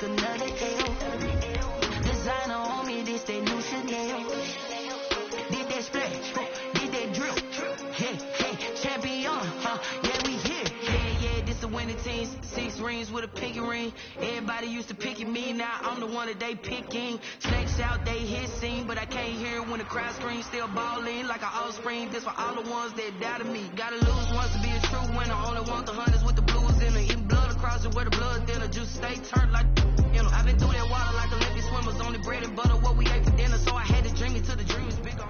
took another L. Designer on me, this they new Chanel. Did that splash, did that drip. Hey, champion, yeah, we here. Yeah, this a winning team. 6 rings with a pinky ring. Everybody used to picking me, now I'm the one that they picking. Snakes out, they hit scene, but I can't hear when the crowd screams. Still balling like an offspring. This for all the ones that doubted me. Gotta lose once to be a true winner. Only want the hunters with the blues in it. Eating blood across it where the blood thinner. Juice stay turned like, you know. I've been through that water like Olympic swimmers. Only bread and butter, what we ate for dinner. So I had to dream it till the dream is bigger.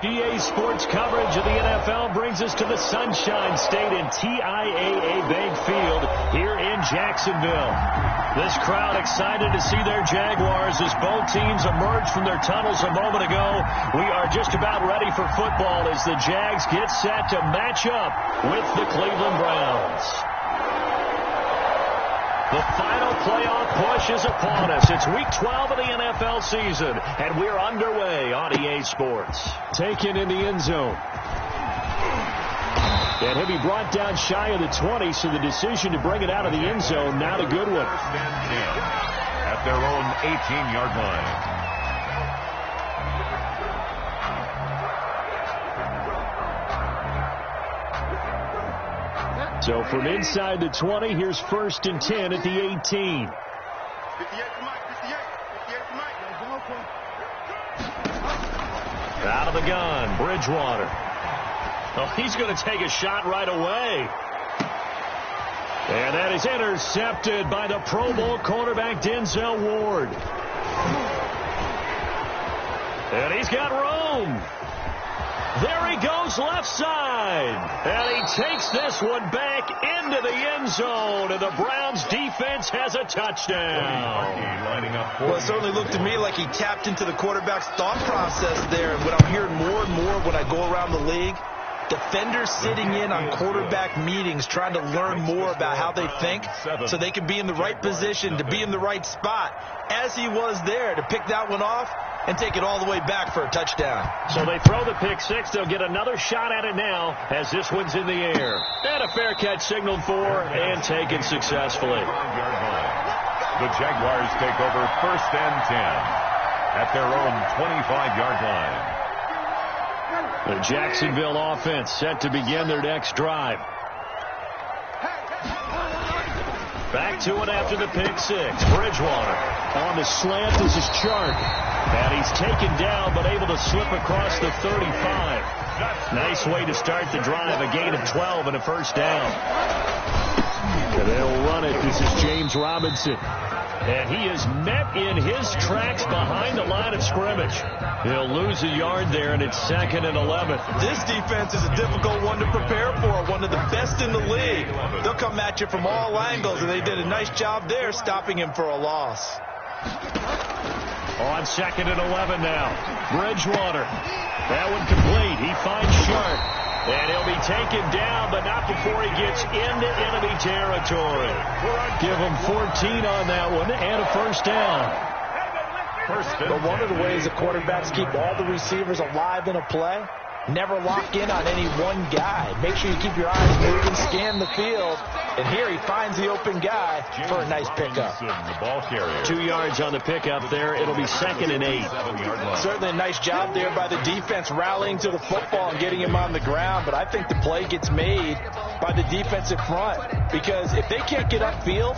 EA Sports coverage of the NFL brings us to the Sunshine State in TIAA Bank Field here in Jacksonville. This crowd excited to see their Jaguars as both teams emerged from their tunnels a moment ago. We are just about ready for football as the Jags get set to match up with the Cleveland Browns. The final playoff push is upon us. It's week 12 of the NFL season, and we're underway on EA Sports. Taken in the end zone. And he'll be brought down shy of the 20, so the decision to bring it out of the end zone, not a good one. At their own 18-yard line. So from inside the 20, here's 1st and 10 at the 18. Out of the gun, Bridgewater. Oh, he's going to take a shot right away. And that is intercepted by the Pro Bowl quarterback Denzel Ward. And he's got room. There he goes left side. And he takes this one back into the end zone. And the Browns defense has a touchdown. Well, it certainly looked to me like he tapped into the quarterback's thought process there. And what I'm hearing more and more when I go around the league, defenders sitting in on quarterback meetings trying to learn more about how they think so they can be in the right position, to be in the right spot, as he was there to pick that one off and take it all the way back for a touchdown. So they throw the pick six. They'll get another shot at it now as this one's in the air. And a fair catch signaled for and taken successfully. The Jaguars take over 1st and 10 at their own 25-yard line. The Jacksonville offense set to begin their next drive. Back to it after the pick six. Bridgewater on the slant. This is Chark. And he's taken down but able to slip across the 35. Nice way to start the drive. A gain of 12 and a first down. And they'll run it. This is James Robinson. And he is met in his tracks behind the line of scrimmage. He'll lose a yard there, and it's 2nd and 11. This defense is a difficult one to prepare for, one of the best in the league. They'll come at you from all angles, and they did a nice job there stopping him for a loss. On 2nd and 11 now. Bridgewater. That one complete. He finds Sharp. And he'll be taken down, but not before he gets into enemy territory. Give him 14 on that one and a first down. But one of the ways the quarterbacks keep all the receivers alive in a play, never lock in on any one guy. Make sure you keep your eyes moving, scan the field. And here he finds the open guy for a nice pickup. The ball carrier. 2 yards on the pickup there. It'll be 2nd and 8. Certainly a nice job there by the defense rallying to the football and getting him on the ground. But I think the play gets made by the defensive front. Because if they can't get upfield,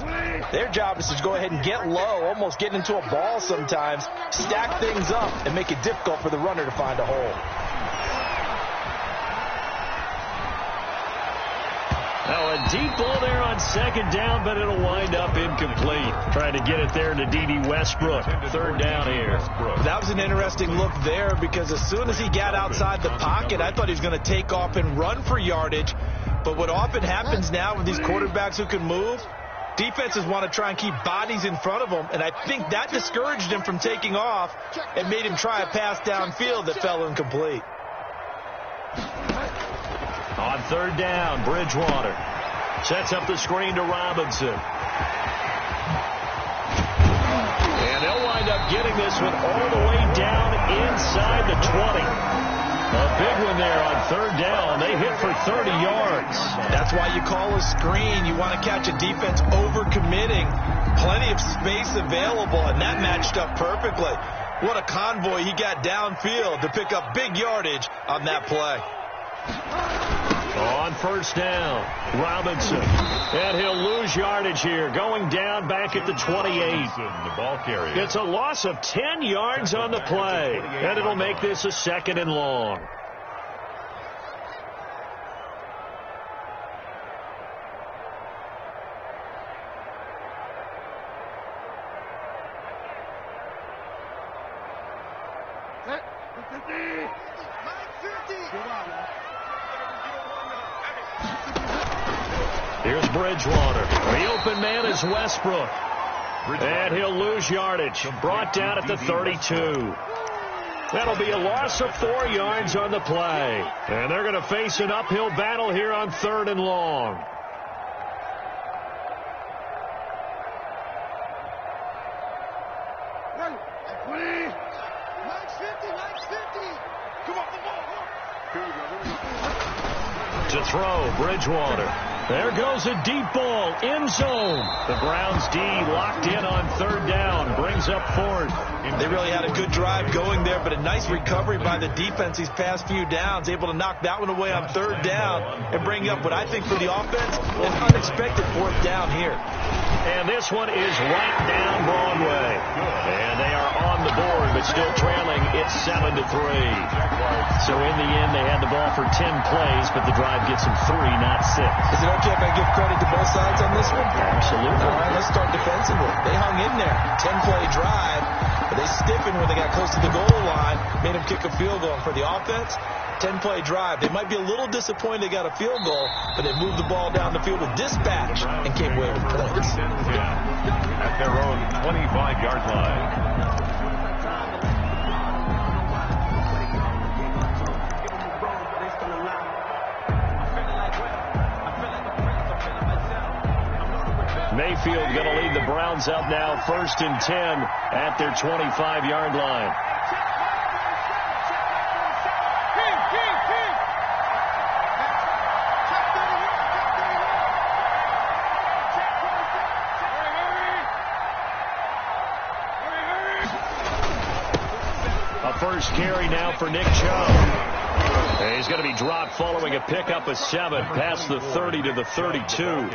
their job is to go ahead and get low, almost get into a ball sometimes, stack things up, and make it difficult for the runner to find a hole. Now a deep ball there on 2nd down, but it'll wind up incomplete. Trying to get it there to D.D. Westbrook. 3rd down here. That was an interesting look there because as soon as he got outside the pocket, I thought he was going to take off and run for yardage. But what often happens now with these quarterbacks who can move, defenses want to try and keep bodies in front of them, and I think that discouraged him from taking off and made him try a pass downfield that fell incomplete. On 3rd down, Bridgewater sets up the screen to Robinson. And they'll wind up getting this one all the way down inside the 20. A big one there on 3rd down. They hit for 30 yards. That's why you call a screen. You want to catch a defense overcommitting. Plenty of space available, and that matched up perfectly. What a convoy he got downfield to pick up big yardage on that play. On first down, Robinson. And he'll lose yardage here, going down back at the 28. The ball carrier. It's a loss of 10 yards on the play, and it'll make this a 2nd and long. Here's Bridgewater. The open man is Westbrook. And he'll lose yardage. Brought down at the 32. That'll be a loss of 4 yards on the play. And they're going to face an uphill battle here on 3rd and long. To throw, Bridgewater. There goes a deep ball, end zone. The Browns D locked in on 3rd down, brings up 4th. They really had a good drive going there, but a nice recovery by the defense these past few downs, able to knock that one away on 3rd down and bring up what I think for the offense, an unexpected 4th down here. And this one is right down Broadway. And they are on the board, but still trailing. It's 7-3. So in the end, they had the ball for 10 plays, but the drive gets them 3, not 6. Is it okay if I give credit to both sides on this one? Absolutely. All right, let's start defensively. They hung in there. 10-play drive, but they stiffened when they got close to the goal line, made them kick a field goal. For the offense, 10-play drive. They might be a little disappointed they got a field goal, but they moved the ball down the field with dispatch and came away with points. At their own 25-yard line. Mayfield going to lead the Browns up now, 1st and 10 at their 25-yard line. A first carry now for Nick Chubb. And he's going to be dropped following a pickup of 7 past the 30 to the 32.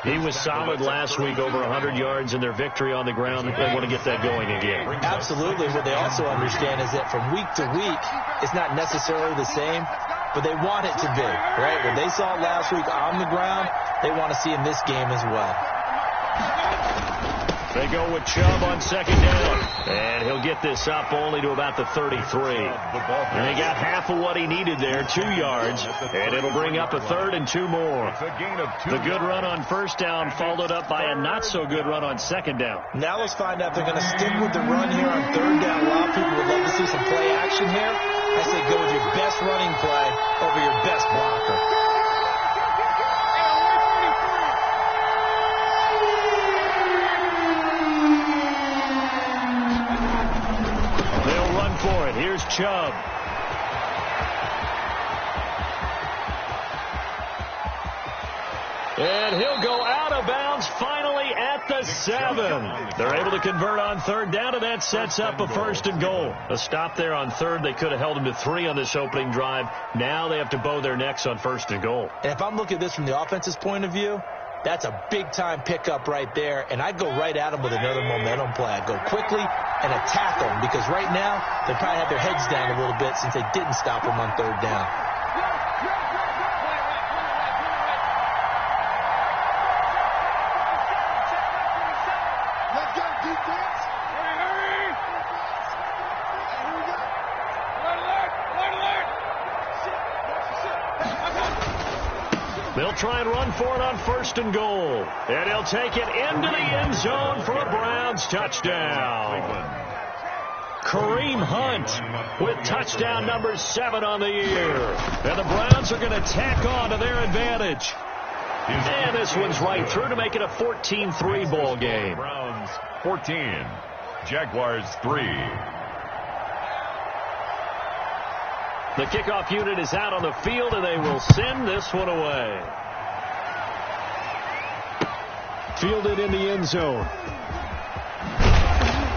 He was solid last week, over 100 yards in their victory on the ground. They want to get that going again. Absolutely. What they also understand is that from week to week, it's not necessarily the same, but they want it to be, right? What they saw last week on the ground, they want to see in this game as well. They go with Chubb on 2nd down. And he'll get this up only to about the 33. And he got half of what he needed there, 2 yards. And it'll bring up a 3rd and 2 more. The good run on 1st down followed up by a not-so-good run on 2nd down. Now let's find out if they're going to stick with the run here on 3rd down. A lot of people would love to see some play action here. I say go with your best running play over your best blocker. Here's Chubb. And he'll go out of bounds finally at the 7. They're able to convert on 3rd down, and that sets up a 1st and goal. A stop there on 3rd. They could have held him to 3 on this opening drive. Now they have to bow their necks on 1st and goal. And if I'm looking at this from the offense's point of view, that's a big-time pickup right there, and I'd go right at them with another momentum play. I'd go quickly and attack them, because right now they probably have their heads down a little bit since they didn't stop them on 3rd down. They'll try and run for it on 1st and goal. And he'll take it into the end zone for a Browns touchdown. Kareem Hunt with touchdown number 7 on the year. And the Browns are going to tack on to their advantage. And this one's right through to make it a 14-3 ball game. Browns 14, Jaguars 3. The kickoff unit is out on the field, and they will send this one away. Fielded in the end zone.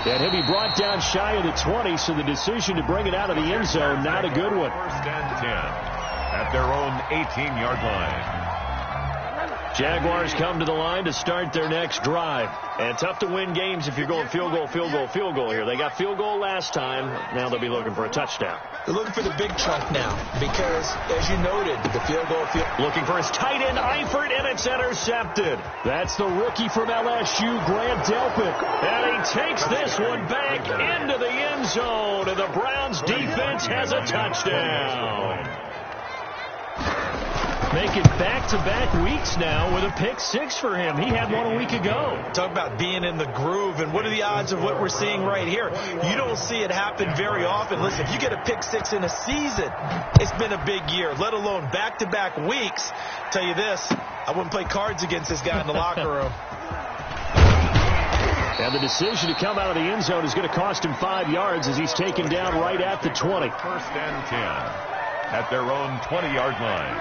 And he'll be brought down shy of the 20, so the decision to bring it out of the end zone, not a good one. First and 10 at their own 18-yard line. Jaguars come to the line to start their next drive. And tough to win games if you're going field goal, field goal, field goal here. They got field goal last time. Now they'll be looking for a touchdown. They're looking for the big chunk now because, as you noted, the field goal. Looking for his tight end, Eifert, and it's intercepted. That's the rookie from LSU, Grant Delpit. And he takes this one back into the end zone, and the Browns defense has a touchdown. Making back-to-back weeks now with a pick-6 for him. He had one a week ago. Talk about being in the groove, and what are the odds of what we're seeing right here? You don't see it happen very often. Listen, if you get a pick-6 in a season, it's been a big year, let alone back-to-back weeks. Tell you this, I wouldn't play cards against this guy in the locker room. And the decision to come out of the end zone is going to cost him 5 yards as he's taken down right at the 20. First and 10 at their own 20-yard line.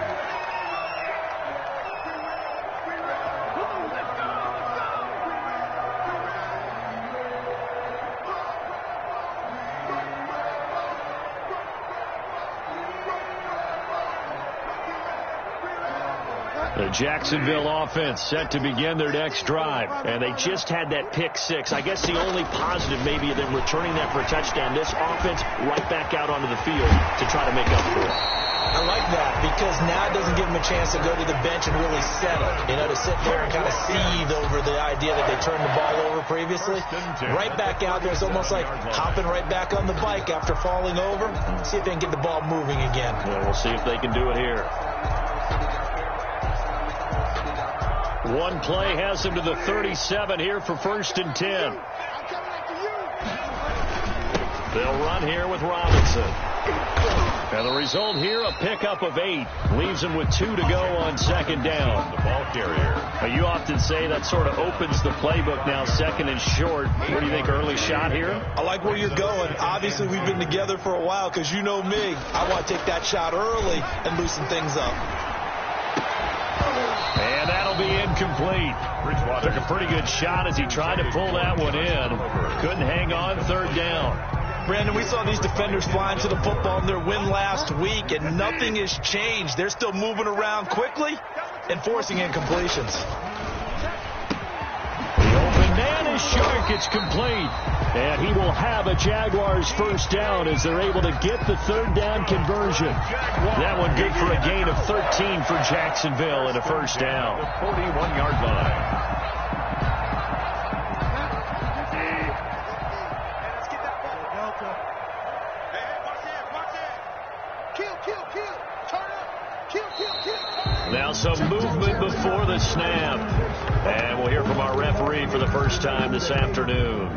The Jacksonville offense set to begin their next drive. And they just had that pick-6. I guess the only positive maybe of them returning that for a touchdown. This offense right back out onto the field to try to make up for it. I like that because now it doesn't give them a chance to go to the bench and really settle. You know, to sit there and kind of seethe over the idea that they turned the ball over previously. Right back out there. It's almost like hopping right back on the bike after falling over. See if they can get the ball moving again. Yeah, we'll see if they can do it here. One play has him to the 37 here for first and 10. They'll run here with Robinson. And the result here, a pickup of 8. Leaves him with 2 to go on second down. The ball carrier. Now, you often say that sort of opens the playbook now, second and short. What do you think, early shot here? I like where you're going. Obviously, we've been together for a while because you know me. I want to take that shot early and loosen things up. And that'll be incomplete. Took a pretty good shot as he tried to pull that one in. Couldn't hang on, third down. Brandon, we saw these defenders flying to the football in their win last week, and nothing has changed. They're still moving around quickly and forcing incompletions. The open man is Shark. It's complete. And he will have a Jaguars first down as they're able to get the third down conversion. That one good for a gain of 13 for Jacksonville and a first down. The 41-yard line. Now some movement before the snap. And we'll hear from our referee for the first time this afternoon.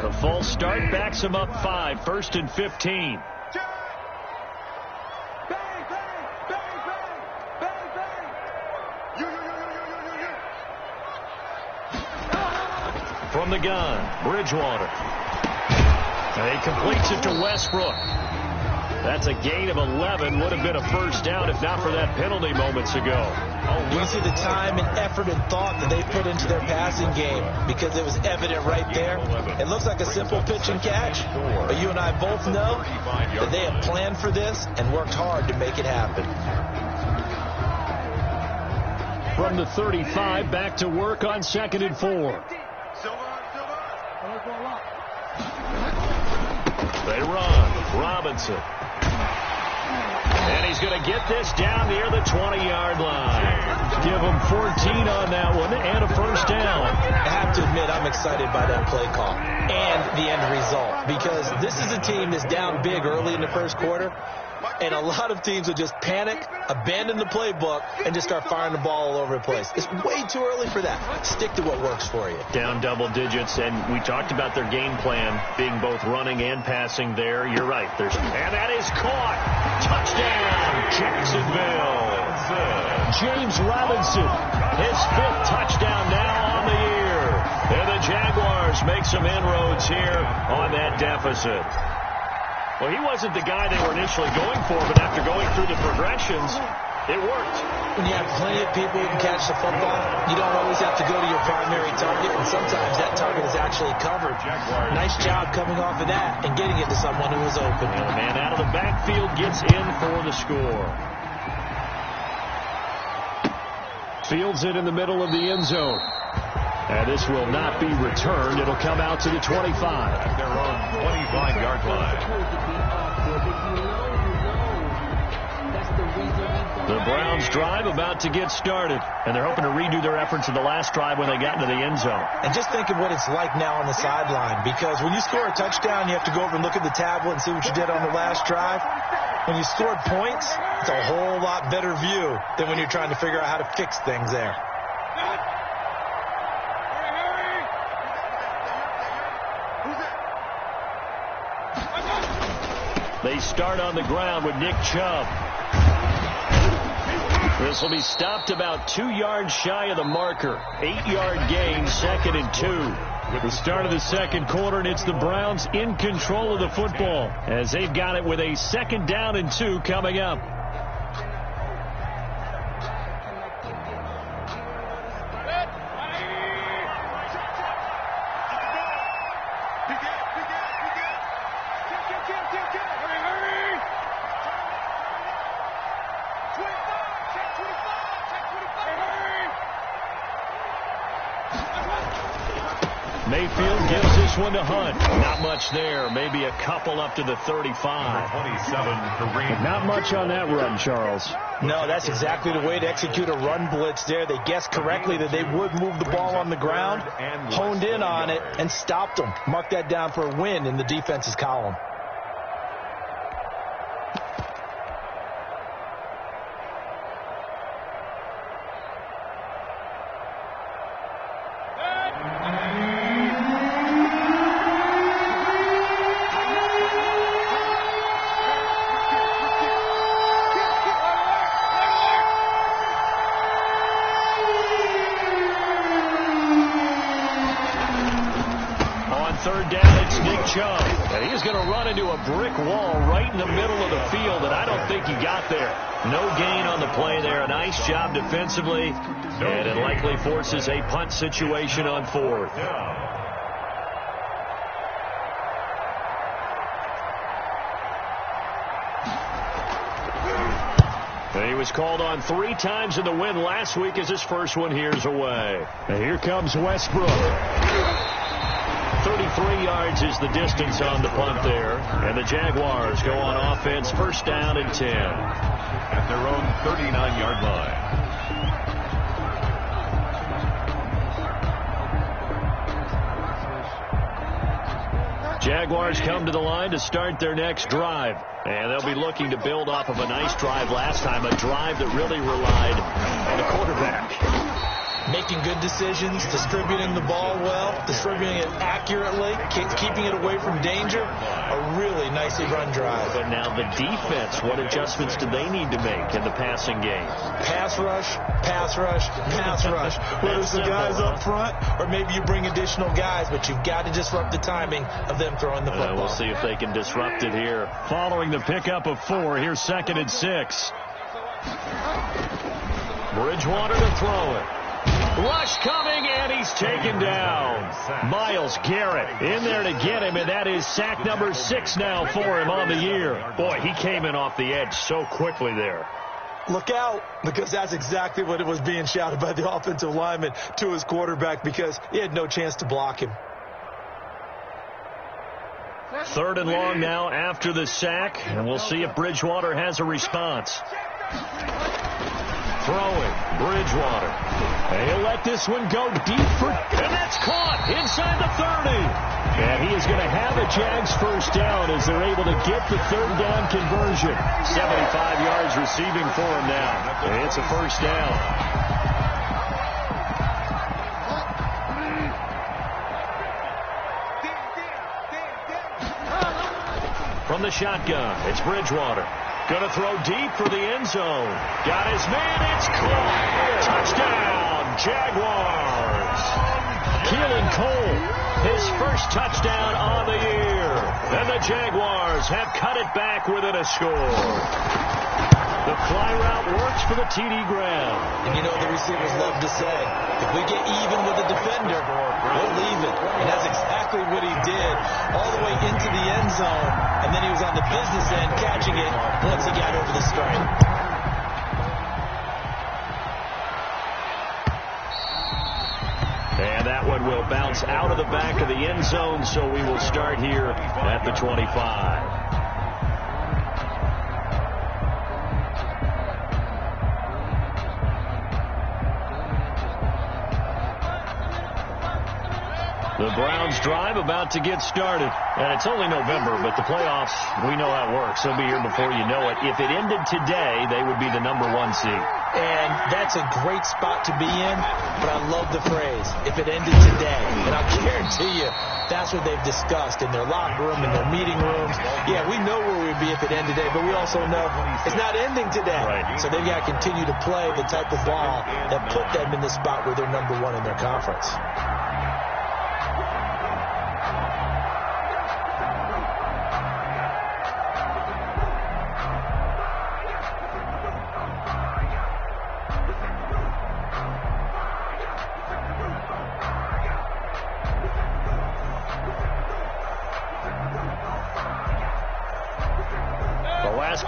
The false start backs him up 5, first and 15. From the gun, Bridgewater. And he completes it to Westbrook. That's a gain of 11. Would have been a first down if not for that penalty moments ago. You can see the time and effort and thought that they put into their passing game because it was evident right there. It looks like a simple pitch and catch, but you and I both know that they have planned for this and worked hard to make it happen. From the 35, back to work on second and 4. They run. Robinson. And he's going to get this down near the 20-yard line. Give him 14 on that one and a first down. I have to admit I'm excited by that play call and the end result because this is a team that's down big early in the first quarter. And a lot of teams will just panic, abandon the playbook, and just start firing the ball all over the place. It's way too early for that. Stick to what works for you. Down double digits, and we talked about their game plan being both running and passing there. You're right. And that is caught. Touchdown, Jacksonville. James Robinson, his 5th touchdown now on the year. And the Jaguars make some inroads here on that deficit. Well, he wasn't the guy they were initially going for, but after going through the progressions, it worked. When you have plenty of people who can catch the football, you don't always have to go to your primary target, and sometimes that target is actually covered. Nice job coming off of that and getting it to someone who is open. And the man out of the backfield gets in for the score. Fields it in the middle of the end zone. And this will not be returned. It'll come out to the 25. At their own 25-yard line. The Browns drive about to get started. And they're hoping to redo their efforts in the last drive when they got into the end zone. And just think of what it's like now on the sideline. Because when you score a touchdown, you have to go over and look at the tablet and see what you did on the last drive. When you scored points, it's a whole lot better view than when you're trying to figure out how to fix things there. They start on the ground with Nick Chubb. This will be stopped about 2 yards shy of the marker. 8-yard gain, 2nd and 2. With the start of the second quarter, and it's the Browns in control of the football as they've got it with a 2nd down and 2 coming up. Mayfield gives this one to Hunt. Not much there. Maybe a couple up to the 35. 27, Kareem. Not much on that run, Charles. No, that's exactly the way to execute a run blitz there. They guessed correctly that they would move the ball on the ground, honed in on it, and stopped them. Mark that down for a win in the defense's column. And he's going to run into a brick wall right in the middle of the field, and I don't think he got there. No gain on the play there. A nice job defensively, and it likely forces a punt situation on 4th. He was called on 3 times in the win last week as his first one here's away. And here comes Westbrook. 33 yards is the distance on the punt there. And the Jaguars go on offense, 1st down and 10. At their own 39-yard line. Jaguars come to the line to start their next drive. And they'll be looking to build off of a nice drive last time, a drive that really relied on the quarterback. Making good decisions, distributing the ball well, distributing it accurately, keeping it away from danger. A really nicely run drive. But now the defense, what adjustments do they need to make in the passing game? Pass rush, pass rush, pass rush. Whether it's the guys up front or maybe you bring additional guys, but you've got to disrupt the timing of them throwing the football. We'll see if they can disrupt it here. Following the pickup of 4, here's 2nd and 6. Bridgewater to throw it. Rush coming, and he's taken down. Myles Garrett in there to get him, and that is sack number 6 now for him on the year. Boy, he came in off the edge so quickly there. Look out, because that's exactly what it was being shouted by the offensive lineman to his quarterback, because he had no chance to block him. 3rd and long now after the sack, and we'll see if Bridgewater has a response. Throwing, Bridgewater. And he'll let this one go deep for, and that's caught inside the 30. And he is going to have a Jags 1st down as they're able to get the 3rd down conversion. 75 yards receiving for him now. And it's a 1st down. From the shotgun, it's Bridgewater. Going to throw deep for the end zone. Got his man. It's caught. Touchdown, Jaguars. Keelan Cole, his first touchdown on the year. And the Jaguars have cut it back within a score. The fly route works for the TD Graham. And you know the receivers love to say, if we get even with the defender, we'll leave it. And that's exactly what he did all the way into the end zone. And then he was on the business end catching it once he got over the stripe. And that one will bounce out of the back of the end zone, so we will start here at the 25. The Browns drive about to get started. And it's only November, but the playoffs, we know how it works. They'll be here before you know it. If it ended today, they would be the #1 seed. And that's a great spot to be in, but I love the phrase, if it ended today. And I'll guarantee you, that's what they've discussed in their locker room, in their meeting rooms. Yeah, we know where we'd be if it ended today, but we also know it's not ending today. Right. So they've got to continue to play the type of ball that put them in the spot where they're #1 in their conference.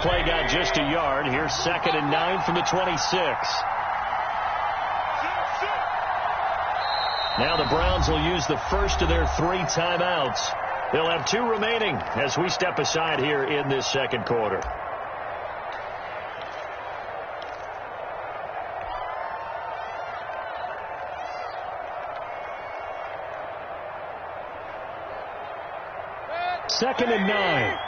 Play got just a yard. Here's 2nd and 9 from the 26. Now the Browns will use the first of their 3 timeouts. They'll have 2 remaining as we step aside here in this second quarter. Second and 9.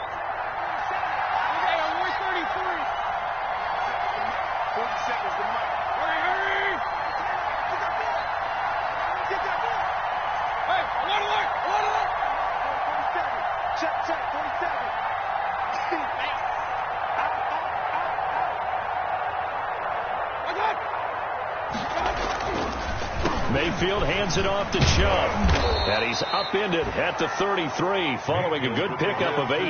Mayfield hands it off to Chubb. And he's upended at the 33 following a good pickup of 8.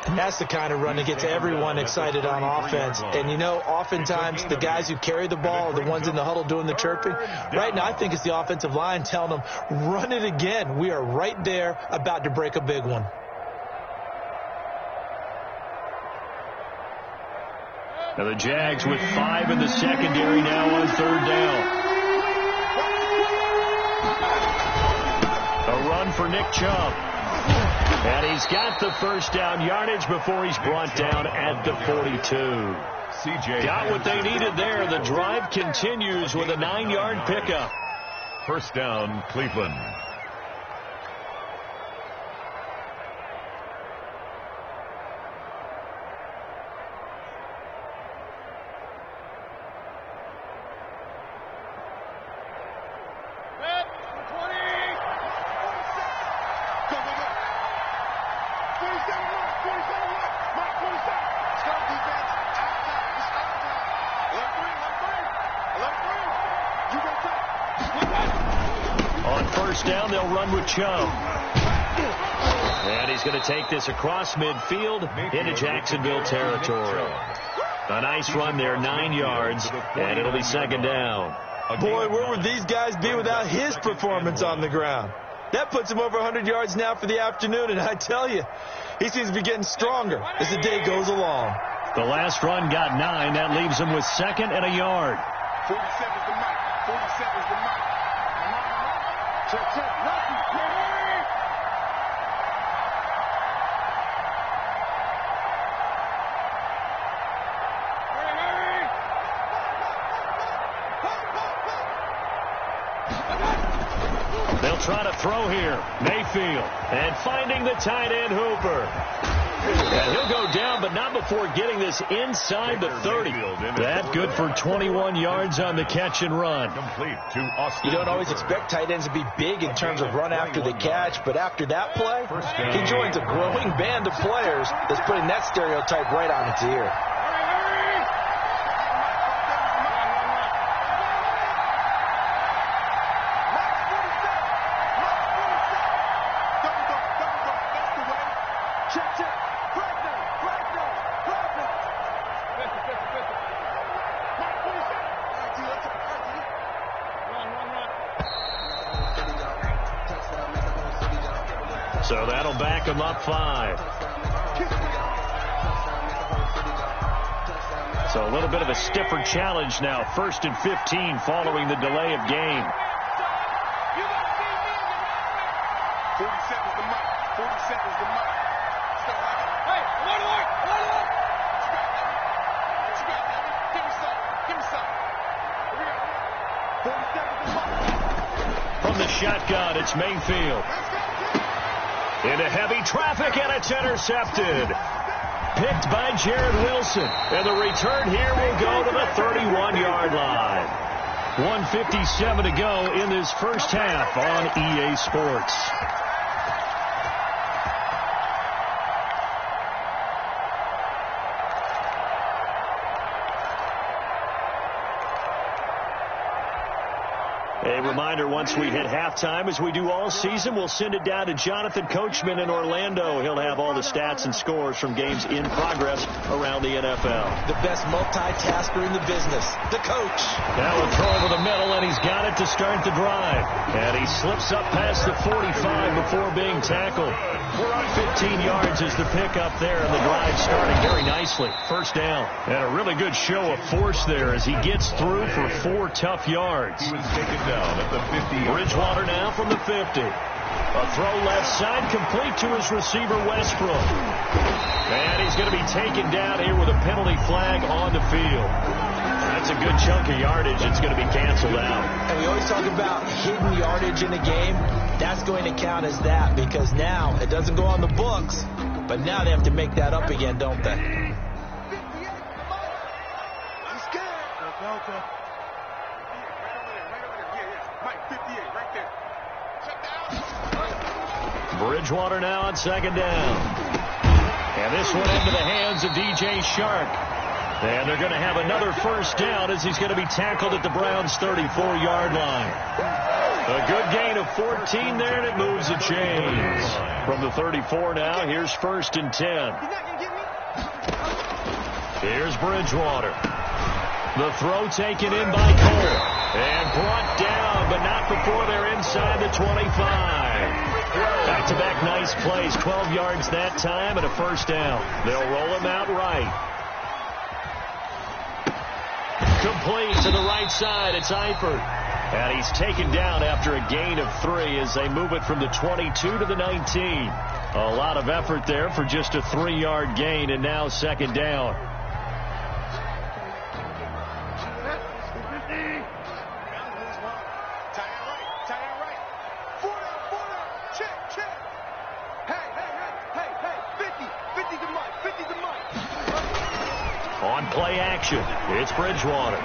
And that's the kind of run that gets everyone excited on offense. And, you know, oftentimes the guys who carry the ball are the ones in the huddle doing the chirping. Right now, I think it's the offensive line telling them, run it again. We are right there about to break a big one. Now the Jags with 5 in the secondary now on 3rd down. A run for Nick Chubb. And he's got the first down yardage before he's brought down at the 42. Got what they needed there. The drive continues with a 9-yard pickup. First down, Cleveland. Down, they'll run with Chubb. And he's going to take this across midfield into Jacksonville territory. A nice run there, 9 yards, and it'll be 2nd down. Boy, where would these guys be without his performance on the ground? That puts him over 100 yards now for the afternoon, and I tell you, he seems to be getting stronger as the day goes along. The last run got 9. That leaves him with 2nd and a yard. 47's the mark. 47's the mark. Check. They'll try to throw here. Mayfield. And finding the tight end, Hooper. And he'll go down, but not before getting this inside the 30. That good for 21 yards on the catch and run. Complete to Austin. You don't always expect tight ends to be big in terms of run after the catch, but after that play, he joins a growing band of players that's putting that stereotype right on its ear. So that'll back him up 5. So a little bit of a stiffer challenge now. 1st and 15 following the delay of game. 40 seconds to Mike. 40 seconds to Mike. Hey, one more. Give me some. Give me some. 40 seconds to Mike. From the shotgun, it's Mayfield. Into heavy traffic, and it's intercepted. Picked by Jared Wilson. And the return here will go to the 31-yard line. 1:57 to go in this first half on EA Sports. A reminder, once we hit halftime, as we do all season, we'll send it down to Jonathan Coachman in Orlando. He'll have all the stats and scores from games in progress around the NFL. The best multitasker in the business, the coach. Now a throw over the middle, and he's got it to start the drive. And he slips up past the 45 before being tackled. 15 yards is the pickup there, and the drive starting very nicely. First down. And a really good show of force there as he gets through for 4 tough yards. He was taken down at the 50. Bridgewater now from the 50. A throw left side complete to his receiver Westbrook. And he's going to be taken down here with a penalty flag on the field. That's a good chunk of yardage. It's going to be canceled out. And we always talk about hidden yardage in a game. That's going to count as that because now it doesn't go on the books, but now they have to make that up again, don't they? Bridgewater now on second down. And this one into the hands of DJ Shark. And they're going to have another first down as he's going to be tackled at the Browns' 34-yard line. A good gain of 14 there, and it moves the chains. From the 34 now, here's 1st and 10. Here's Bridgewater. The throw taken in by Cole. And brought down, but not before they're inside the 25. Back-to-back nice plays. 12 yards that time and a first down. They'll roll him out right. Complete to the right side. It's Eifert. And he's taken down after a gain of 3 as they move it from the 22 to the 19. A lot of effort there for just a 3-yard gain, and now second down. On play action, it's Bridgewater.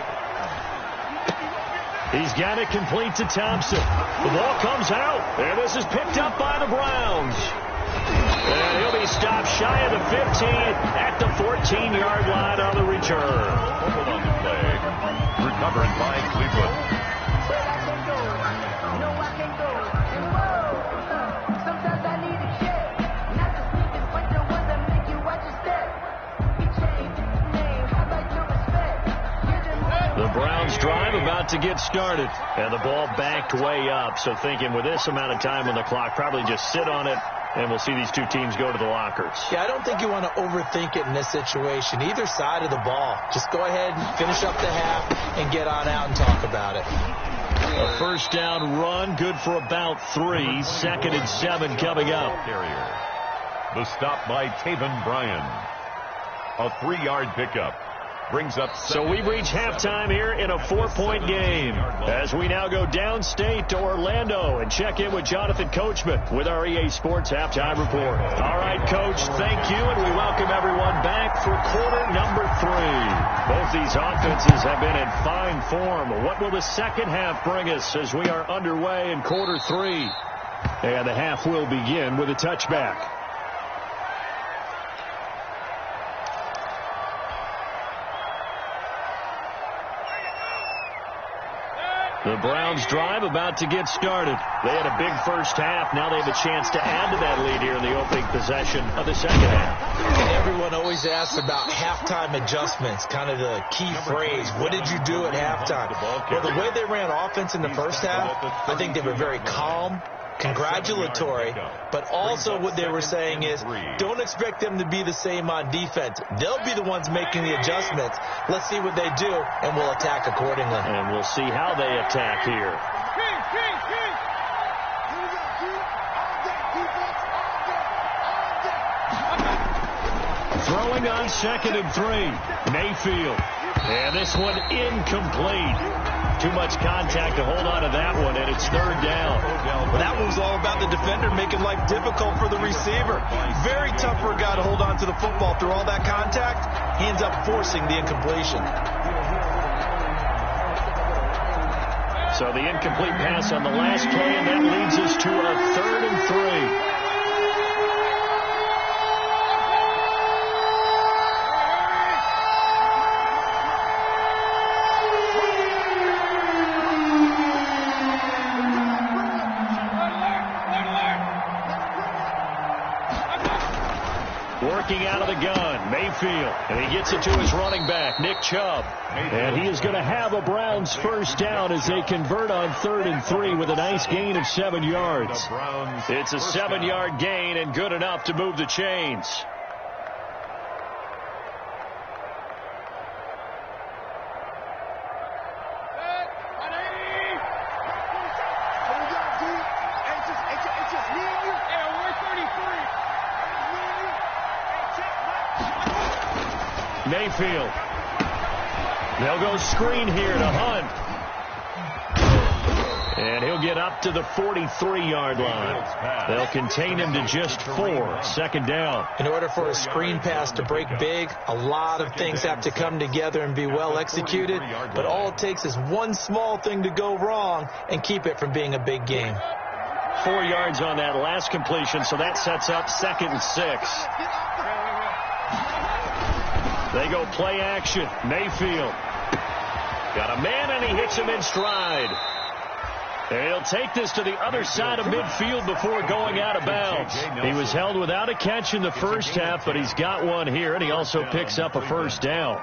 He's got it complete to Thompson. The ball comes out, and this is picked up by the Browns. And he'll be stopped shy of the 15 at the 14-yard line on the return. Hold on the play. Recovered by Cleveland. The Browns drive about to get started, and the ball backed way up. So thinking with this amount of time on the clock, probably just sit on it, and we'll see these two teams go to the lockers. Yeah, I don't think you want to overthink it in this situation. Either side of the ball. Just go ahead and finish up the half and get on out and talk about it. A first down run, good for about 3. 2nd and 7 coming up. Carrier. The stop by Taven Bryan. A 3-yard pickup. brings up. So we reach halftime here in a 4-point game as we now go downstate to Orlando and check in with Jonathan Coachman with our EA Sports Halftime Report. All right, Coach, thank you, and we welcome everyone back for quarter number 3. Both these offenses have been in fine form. What will the second half bring us as we are underway in quarter 3? And the half will begin with a touchback. The Browns drive about to get started. They had a big first half. Now they have a chance to add to that lead here in the opening possession of the second half. And everyone always asks about halftime adjustments, kind of the key phrase. What did you do at halftime? Well, the way they ran offense in the first half, I think they were very calm, congratulatory, but also what they were saying is don't expect them to be the same on defense. They'll be the ones making the adjustments. Let's see what they do, and we'll attack accordingly. And we'll see how they attack here. Throwing on 2nd and 3. Mayfield. And this one incomplete. Too much contact to hold on to that one, and it's 3rd down. Well, that one was all about the defender making life difficult for the receiver. Very tough for a guy to hold on to the football through all that contact. He ends up forcing the incompletion. So the incomplete pass on the last play, and that leads us to a 3rd and 3. Working out of the gun, Mayfield, and he gets it to his running back, Nick Chubb. And he is going to have a Browns first down as they convert on 3rd and 3 with a nice gain of 7 yards. It's a 7-yard gain and good enough to move the chains. Mayfield. They'll go screen here to Hunt. And he'll get up to the 43-yard line. They'll contain him to just 4. 2nd down. In order for a screen pass to break big, a lot of things have to come together and be well executed. But all it takes is one small thing to go wrong and keep it from being a big game. 4 yards on that last completion, so that sets up 2nd and 6. They go play action. Mayfield. Got a man, and he hits him in stride. And he'll take this to the other side of midfield before going out of bounds. He was held without a catch in the first half, but he's got one here, and he also picks up a first down.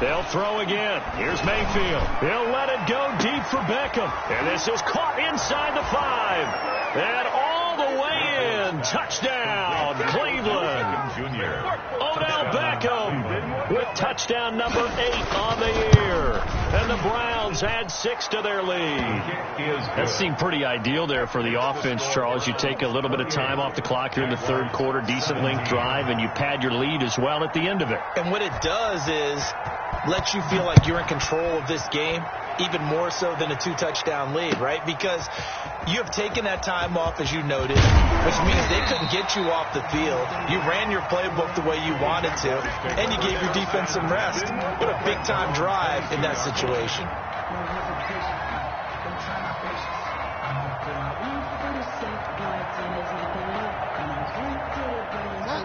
They'll throw again. Here's Mayfield. He'll let it go deep for Beckham. And this is caught inside the 5. And all the way in. Touchdown, Cleveland. Odell Beckham with touchdown number 8 on the year. And the Browns add 6 to their lead. That seemed pretty ideal there for the offense, Charles. You take a little bit of time off the clock here in the 3rd quarter, decent length drive, and you pad your lead as well at the end of it. And what it does is let you feel like you're in control of this game, even more so than a 2-touchdown lead, right? Because you have taken that time off, as you noted, which means they couldn't get you off the field. You ran your playbook the way you wanted to, and you gave your defense some rest. What a big-time drive in that situation.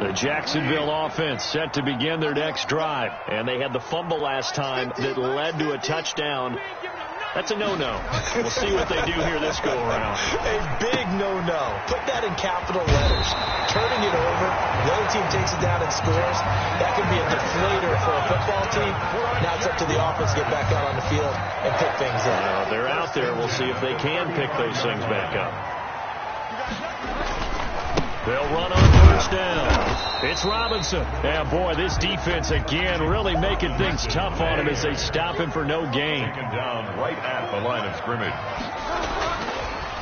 The Jacksonville offense set to begin their next drive. And they had the fumble last time that led to a touchdown. That's a no-no. We'll see what they do here this go-around. A big no-no. Put that in capital letters. Turning it over, the other team takes it down and scores. That can be a deflator for a football team. Now it's up to the offense to get back out on the field and pick things up. They're out there. We'll see if they can pick those things back up. They'll run on first down. It's Robinson. And, boy, this defense, again, really making things tough on him as they stop him for no gain. Taken down right at the line of scrimmage.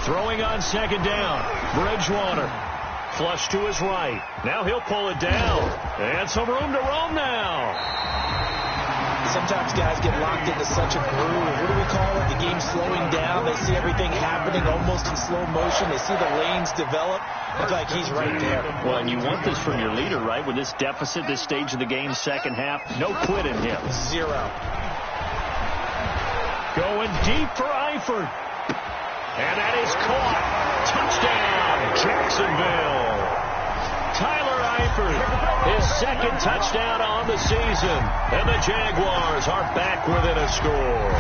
Throwing on second down. Bridgewater. Flush to his right. Now he'll pull it down. And some room to roam now. Sometimes guys get locked into such a groove. What do we call it? The game's slowing down. They see everything happening almost in slow motion. They see the lanes develop. It's like he's right there. Well, and you want this from your leader, right? With this deficit, this stage of the game, second half, no quit in him. 0. Going deep for Eifert. And that is caught. Touchdown, Jacksonville. Tyler Eifert, his second touchdown on the season. And the Jaguars are back within a score.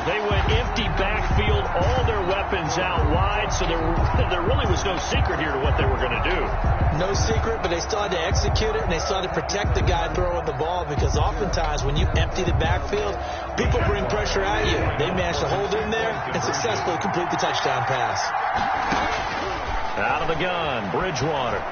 They went empty backfield, all their weapons out wide, so there really was no secret here to what they were going to do. No secret, but they still had to execute it, and they still had to protect the guy throwing the ball, because oftentimes when you empty the backfield, people bring pressure at you. They managed to hold in there and successfully complete the touchdown pass. Out of the gun, Bridgewater.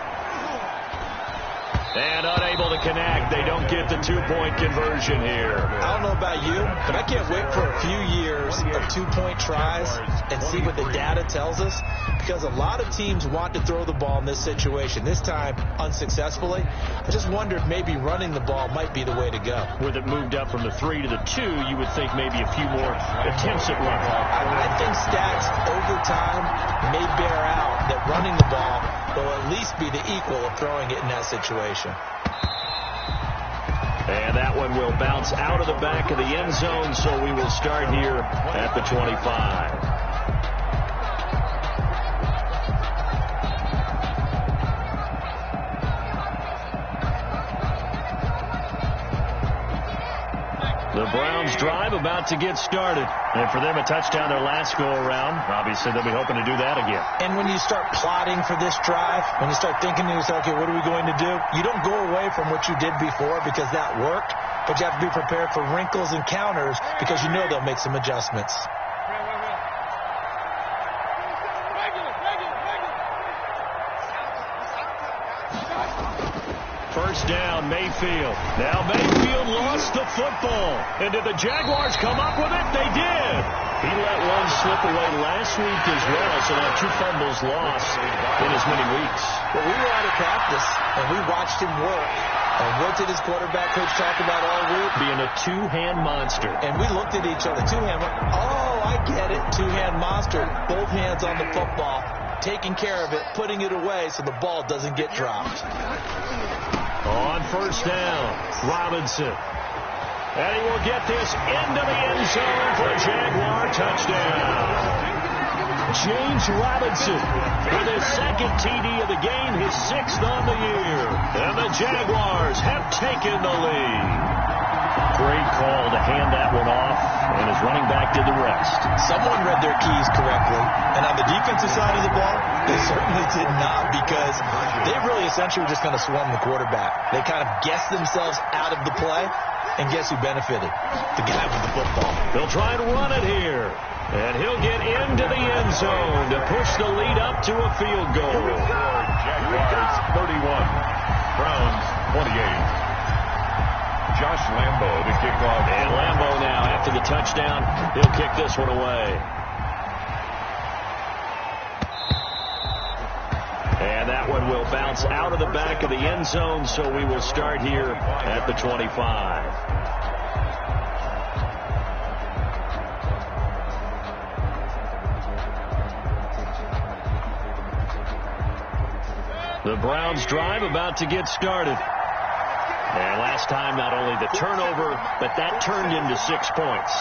And unable to connect. They don't get the two-point conversion here. I don't know about you, but I can't wait for a few years of two-point tries and see what the data tells us, because a lot of teams want to throw the ball in this situation, this time unsuccessfully. I just wonder if maybe running the ball might be the way to go. With it moved up from the 3 to the 2, you would think maybe a few more attempts at running. I think stats over time may bear out that running the ball will at least be the equal of throwing it in that situation. And that one will bounce out of the back of the end zone, so we will start here at the 25. The Browns drive about to get started. And for them, a touchdown their last go-around. Obviously, they'll be hoping to do that again. And when you start plotting for this drive, when you start thinking to yourself, okay, what are we going to do? You don't go away from what you did before because that worked, but you have to be prepared for wrinkles and counters because you know they'll make some adjustments. First down, Mayfield. Now Mayfield lost the football. And did the Jaguars come up with it? They did. He let one slip away last week as well, so now 2 fumbles lost in as many weeks. Well, we were out of practice, and we watched him work. And what did his quarterback coach talk about all week? Being a two-hand monster. And we looked at each other. Two-hand. Oh, I get it. Two-hand monster. Both hands on the football, taking care of it, putting it away so the ball doesn't get dropped. On first down, Robinson. And he will get this into the end zone for a Jaguar touchdown. James Robinson with his second TD of the game, his 6th on the year. And the Jaguars have taken the lead. Great call to hand that one off, and his running back did the rest. Someone read their keys correctly, and on the defensive side of the ball, they certainly did not, because they really essentially were just going to swarm the quarterback. They kind of guessed themselves out of the play, and guess who benefited? The guy with the football. They'll try to run it here, and he'll get into the end zone to push the lead up to a field goal. Jaguars 31, Browns 28. Josh Lambo to kick off. And Lambo now, after the touchdown, he'll kick this one away. And that one will bounce out of the back of the end zone, so we will start here at the 25. The Browns drive about to get started. And last time, not only the turnover, but that turned into 6 points.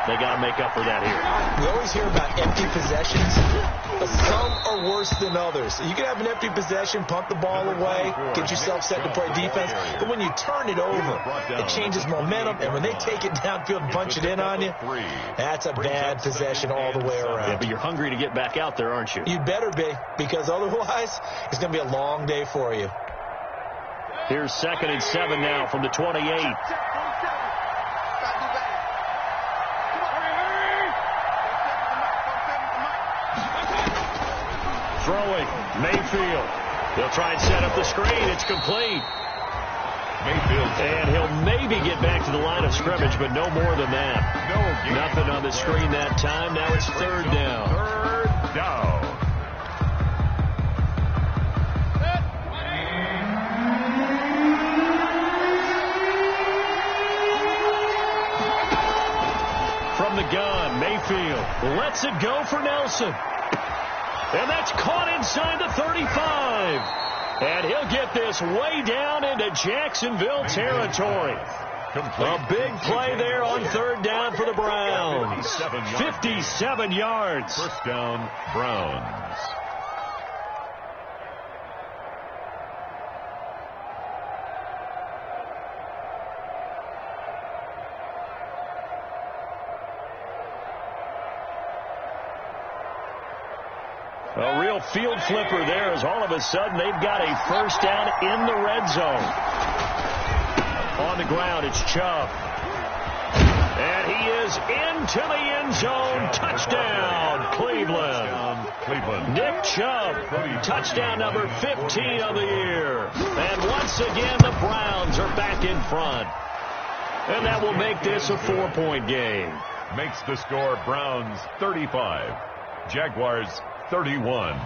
They got to make up for that here. We always hear about empty possessions, but some are worse than others. You can have an empty possession, punt the ball away, get yourself set to play defense, but when you turn it over, it changes momentum, and when they take it downfield and punch it in on you, that's a bad possession all the way around. Yeah, but you're hungry to get back out there, aren't you? You'd better be, because otherwise, it's going to be a long day for you. Here's 2nd and 7 now from the 28. Throwing, Mayfield. They'll try and set up the screen. It's complete. Mayfield. And he'll maybe get back to the line of scrimmage, but no more than that. Nothing on the screen that time. Now it's third down. Third down. From the gun, Mayfield lets it go for Nelson. And that's caught inside the 35. And he'll get this way down into Jacksonville territory. A big play there on third down for the Browns. 57 yards. First down, Browns. A real field flipper there as all of a sudden they've got a first down in the red zone. On the ground, it's Chubb. And he is into the end zone. Touchdown, Cleveland. Nick Chubb, touchdown number 15 of the year. And once again, the Browns are back in front. And that will make this a 4-point game. Makes the score Browns 35. Jaguars 31.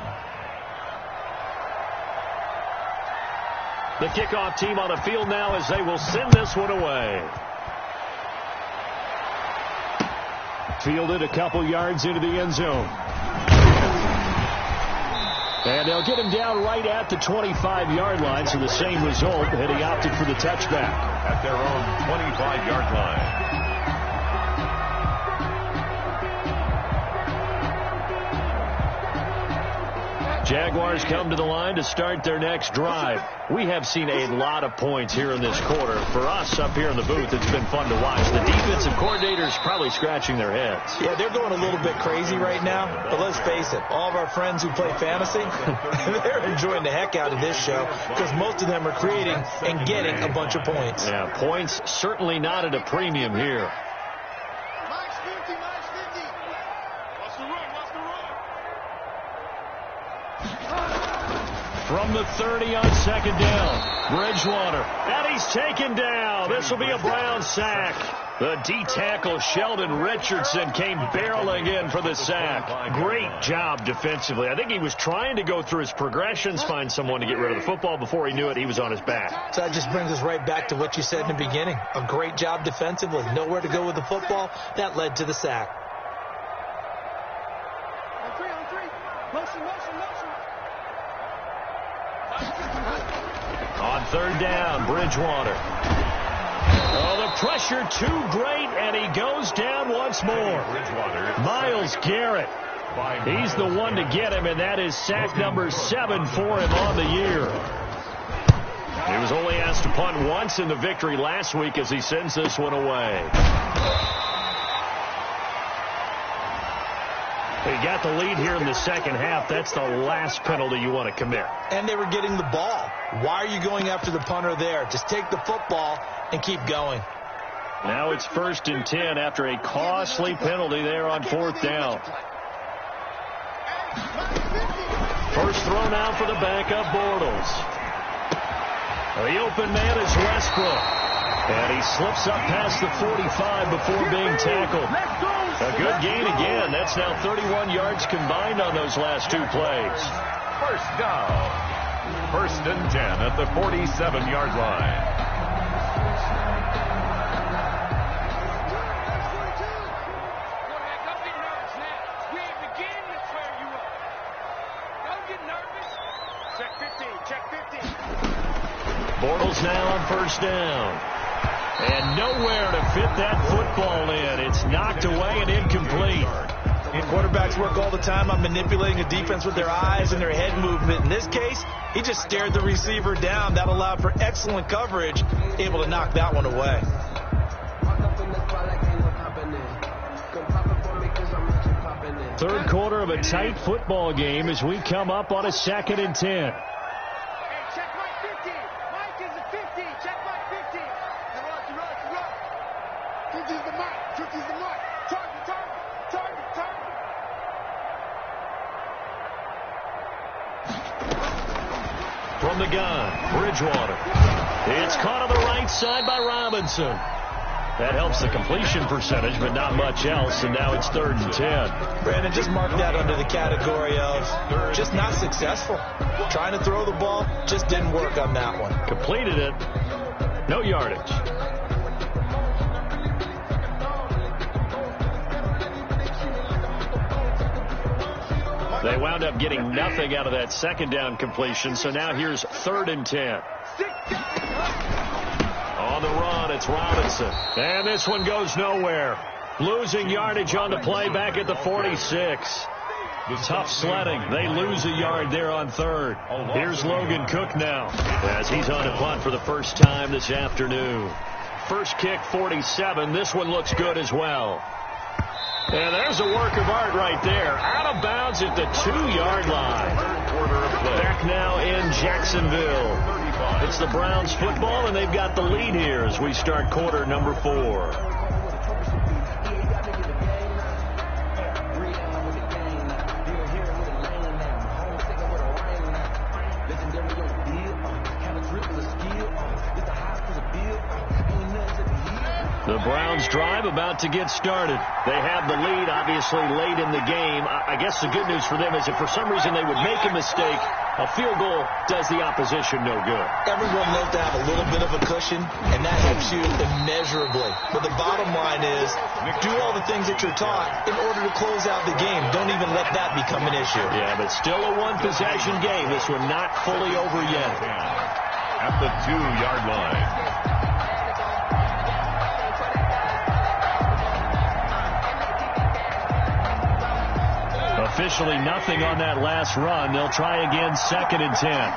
The kickoff team on the field now as they will send this one away. Fielded a couple yards into the end zone. And they'll get him down right at the 25-yard line, so the same result had he opted for the touchback. At their own 25-yard line. Jaguars come to the line to start their next drive. We have seen a lot of points here in this quarter. For us up here in the booth, it's been fun to watch. The defensive coordinators probably scratching their heads. Yeah, they're going a little bit crazy right now. But let's face it, all of our friends who play fantasy, they're enjoying the heck out of this show because most of them are creating and getting a bunch of points. Yeah, points certainly not at a premium here. From the 30 on second down, Bridgewater. And he's taken down. This will be a Brown sack. The D-tackle Sheldon Richardson came barreling in for the sack. Great job defensively. I think he was trying to go through his progressions, find someone to get rid of the football. Before he knew it, he was on his back. So that just brings us right back to what you said in the beginning. A great job defensively. Nowhere to go with the football. That led to the sack. On three. Motion. On third down, Bridgewater. Oh, the pressure too great, and he goes down once more. Myles Garrett. He's the one to get him, and that is sack number 7 for him on the year. He was only asked to punt once in the victory last week as he sends this one away. He got the lead here in the second half. That's the last penalty you want to commit. And they were getting the ball. Why are you going after the punter there? Just take the football and keep going. Now it's 1st and 10 after a costly penalty there on 4th down. First throw now for the backup Bortles. The open man is Westbrook. And he slips up past the 45 before being tackled. A good gain again. That's now 31 yards combined on those last 2 plays. First down. 1st and 10 at the 47-yard line. Bortles now on 1st down. And nowhere to fit that football in. It's knocked away and incomplete. And quarterbacks work all the time on manipulating a defense with their eyes and their head movement. In this case, he just stared the receiver down. That allowed for excellent coverage, able to knock that one away. Third quarter of a tight football game as we come up on a 2nd and 10. gun. Bridgewater. It's caught on the right side by Robinson. That helps the completion percentage, but not much else, and now it's 3rd and 10. Brandon, just mark that under the category of just not successful. Trying to throw the ball, just didn't work on that one. Completed it. No yardage. They wound up getting nothing out of that second down completion, so now here's 3rd and 10. On the run, it's Robinson. And this one goes nowhere. Losing yardage on the play back at the 46. Tough sledding. They lose a yard there on 3rd. Here's Logan Cook now as he's on a punt for the first time this afternoon. First kick, 47. This one looks good as well. And there's a work of art right there. Out of bounds at the 2-yard line. Back now in Jacksonville. It's the Browns football, and they've got the lead here as we start quarter number 4. The Browns drive about to get started. They have the lead, obviously, late in the game. I guess the good news for them is if for some reason they would make a mistake, a field goal does the opposition no good. Everyone loves to have a little bit of a cushion, and that helps you immeasurably. But the bottom line is, do all the things that you're taught in order to close out the game. Don't even let that become an issue. Yeah, but still a one-possession game. This one not fully over yet. At the 2-yard line. Officially nothing on that last run. They'll try again, 2nd and 10.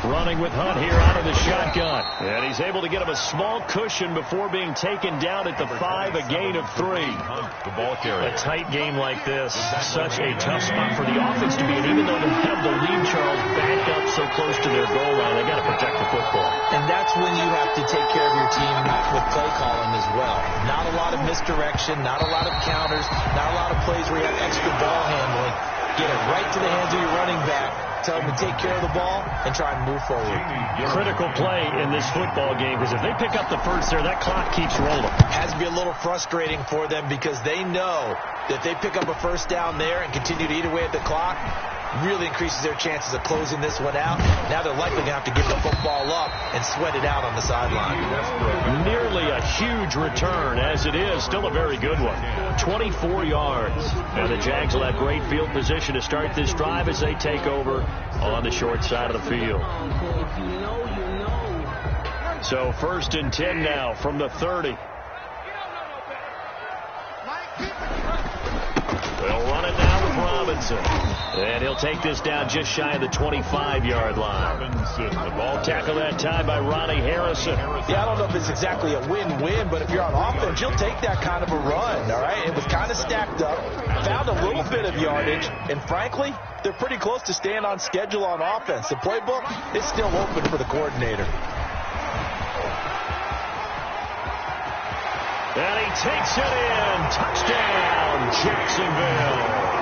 Running with Hunt here out of the shotgun. And he's able to get him a small cushion before being taken down at the 5, a gain of 3. The ball carrier. A tight game like this, such a tough spot for the offense to be in. Even though they have the lead, Charles, back up so close to their goal line, they got to protect the football. And that's when you have to take care of your team with play calling as well. Not a lot of misdirection, not a lot of counters, not a lot of plays where you have extra ball handling. Get it right to the hands of your running back. Tell them to take care of the ball and try and move forward. Critical play in this football game because if they pick up the first there, that clock keeps rolling. Has to be a little frustrating for them because they know that if they pick up a first down there and continue to eat away at the clock, really increases their chances of closing this one out. Now they're likely going to have to get the football up and sweat it out on the sideline. Nearly a huge return as it is. Still a very good one. 24 yards. Now the Jags will have great field position to start this drive as they take over on the short side of the field. So 1st and 10 now from the 30. They'll run it now with Robinson. And he'll take this down just shy of the 25-yard line. The ball tackle that time by Ronnie Harrison. Yeah, I don't know if it's exactly a win-win, but if you're on offense, you'll take that kind of a run, all right? It was kind of stacked up, found a little bit of yardage, and frankly, they're pretty close to staying on schedule on offense. The playbook is still open for the coordinator. And he takes it in. Touchdown, Jacksonville.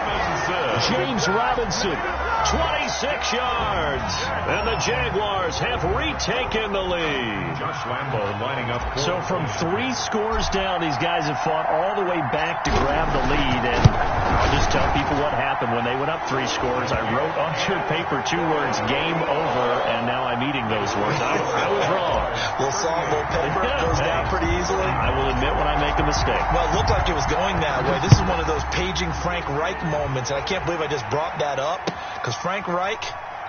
James Robinson, 26 yards. And the Jaguars have retaken the lead. Josh Lambo lining up. So from 3 scores down, these guys have fought all the way back to grab the lead. And I'll just tell people what happened when they went up 3 scores. I wrote on your paper 2 words, game over, and now I'm eating those words. I was wrong. Little salt, little pepper, goes down pretty easily. I will admit when I make a mistake. Well, it looked like it was going that way. This is one of those paging Frank Reich moments, and I can't believe I just brought that up, because Frank Reich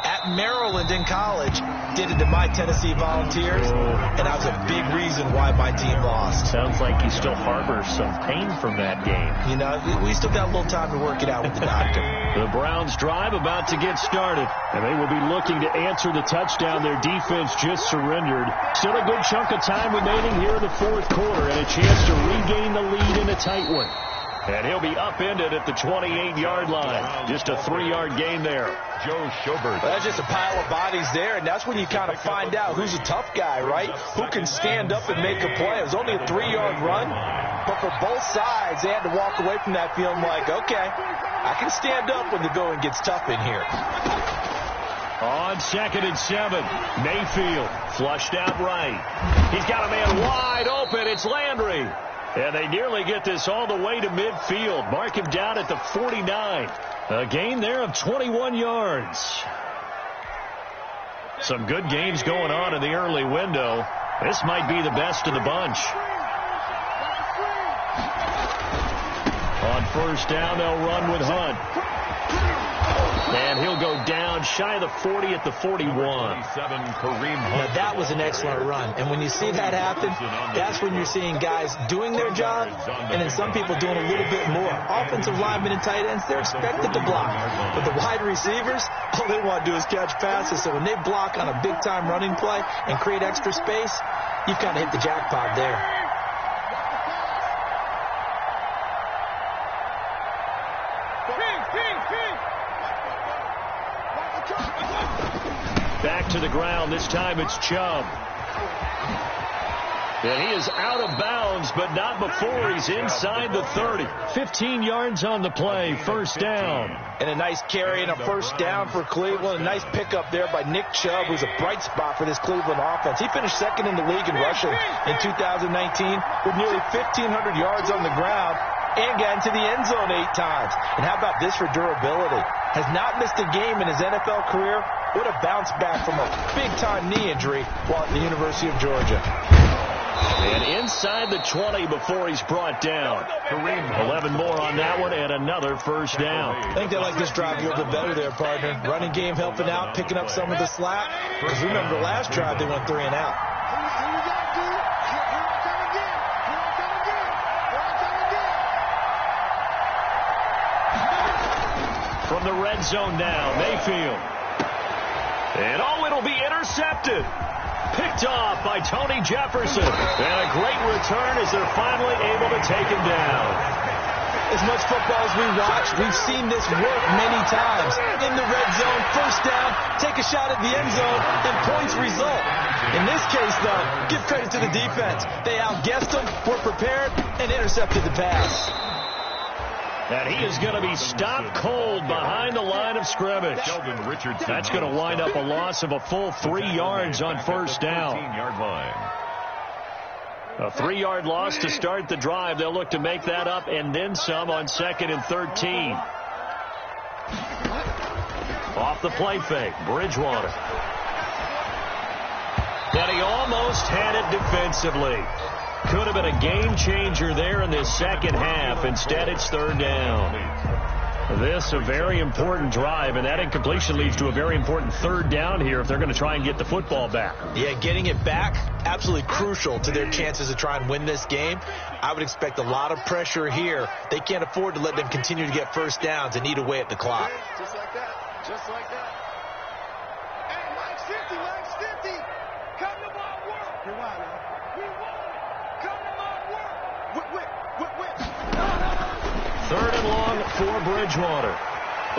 at Maryland in college did it to my Tennessee Volunteers, and that was a big reason why my team lost. Sounds like you still harbor some pain from that game. You know, we still got a little time to work it out with the doctor. The Browns drive about to get started, and they will be looking to answer the touchdown their defense just surrendered. Still a good chunk of time remaining here in the 4th quarter, and a chance to regain the lead in a tight one. And he'll be upended at the 28-yard line. Just a 3-yard gain there. Joe Schobert. Well, that's just a pile of bodies there, and that's when you kind of find out who's a tough guy, right? Who can stand up and make a play. It was only a 3-yard run, but for both sides, they had to walk away from that feeling like, okay, I can stand up when the going gets tough in here. On 2nd and 7, Mayfield flushed out right. He's got a man wide open. It's Landry. And they nearly get this all the way to midfield. Mark him down at the 49. A gain there of 21 yards. Some good games going on in the early window. This might be the best of the bunch. On 1st down, they'll run with Hunt. And he'll go down shy of the 40 at the 41. Now, that was an excellent run. And when you see that happen, that's when you're seeing guys doing their job and then some people doing a little bit more. Offensive linemen and tight ends, they're expected to block. But the wide receivers, all they want to do is catch passes. So when they block on a big-time running play and create extra space, you've kind of hit the jackpot there. Back to the ground. This time it's Chubb. And he is out of bounds, but not before he's inside the 30. 15 yards on the play. 1st down. And a nice carry and a 1st down for Cleveland. A nice pickup there by Nick Chubb, who's a bright spot for this Cleveland offense. He finished 2nd in the league in rushing in 2019 with nearly 1,500 yards on the ground and got into the end zone 8 times. And how about this for durability? Has not missed a game in his NFL career. What a bounce back from a big-time knee injury while at the University of Georgia. And inside the 20 before he's brought down. 11 more on that one and another 1st down. I think they like this drive a little bit better there, partner. Running game helping out, picking up some of the slack. Because remember the last drive they went 3 and out. From the red zone now, Mayfield. And it'll be intercepted. Picked off by Tony Jefferson. And a great return as they're finally able to take him down. As much football as we watch, we've seen this work many times. In the red zone, 1st down, take a shot at the end zone, and points result. In this case, though, give credit to the defense. They outguessed them, were prepared, and intercepted the pass. And he is going to be stopped cold behind the line of scrimmage. That's going to wind up a loss of a full 3 yards on 1st down. A 3-yard loss to start the drive. They'll look to make that up and then some on 2nd and 13. Off the play fake, Bridgewater. And he almost had it defensively. Could have been a game changer there in this 2nd half. Instead, it's 3rd down. This a very important drive, and that incompletion leads to a very important 3rd down here if they're going to try and get the football back. Yeah, getting it back, absolutely crucial to their chances to try and win this game. I would expect a lot of pressure here. They can't afford to let them continue to get 1st downs and eat away at the clock. Just like that. Just like that. Hey, Mike's 50. Come to my work. You're right, man. We won. Come to my work. Whip. 3rd and long for Bridgewater.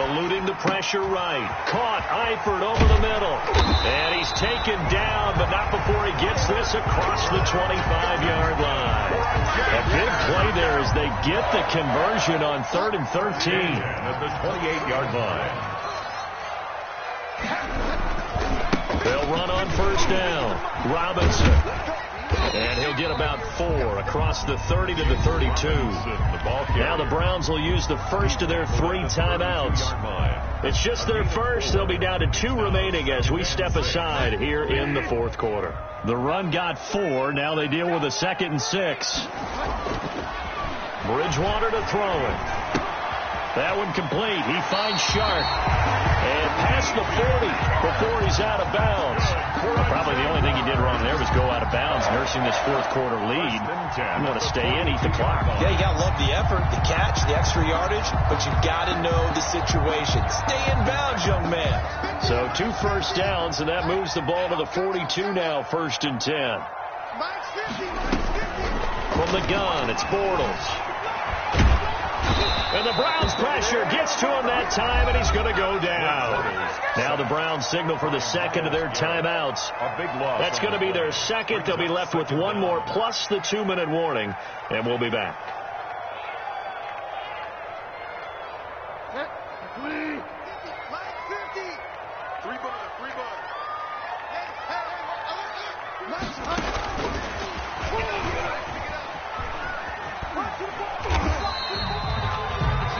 Eluding the pressure right. Caught Eifert over the middle. And he's taken down, but not before he gets this across the 25-yard line. A big play there as they get the conversion on 3rd and 13. At the 28-yard line. They'll run on 1st down. Robinson. And he'll get about 4 across the 30 to the 32. Now the Browns will use the first of their 3 timeouts. It's just their first. They'll be down to 2 remaining as we step aside here in the 4th quarter. The run got 4. Now they deal with a 2nd and 6. Bridgewater to throw it. That one complete. He finds Sharp. And past the 40 before he's out of bounds. Probably the only thing he did wrong there was go out of bounds, nursing this 4th quarter lead. You want to stay in, eat the clock. Yeah, you got to love the effort, the catch, the extra yardage, but you've got to know the situation. Stay in bounds, young man. So 2 first downs, and that moves the ball to the 42 now, 1st and 10. Mike's 50. From the gun, it's Bortles. And the Browns pressure gets to him that time, and he's going to go down. Now the Browns signal for the second of their timeouts. That's going to be their second. They'll be left with one more plus the 2-minute warning, and we'll be back.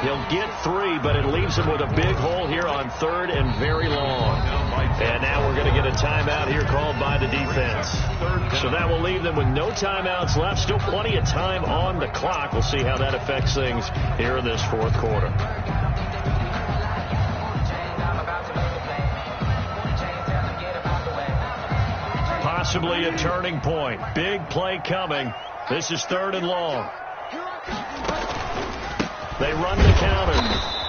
He'll get 3, but it leaves him with a big hole here on 3rd and very long. And now we're going to get a timeout here called by the defense. So that will leave them with no timeouts left. Still plenty of time on the clock. We'll see how that affects things here in this 4th quarter. Possibly a turning point. Big play coming. This is 3rd and long. They run the counter.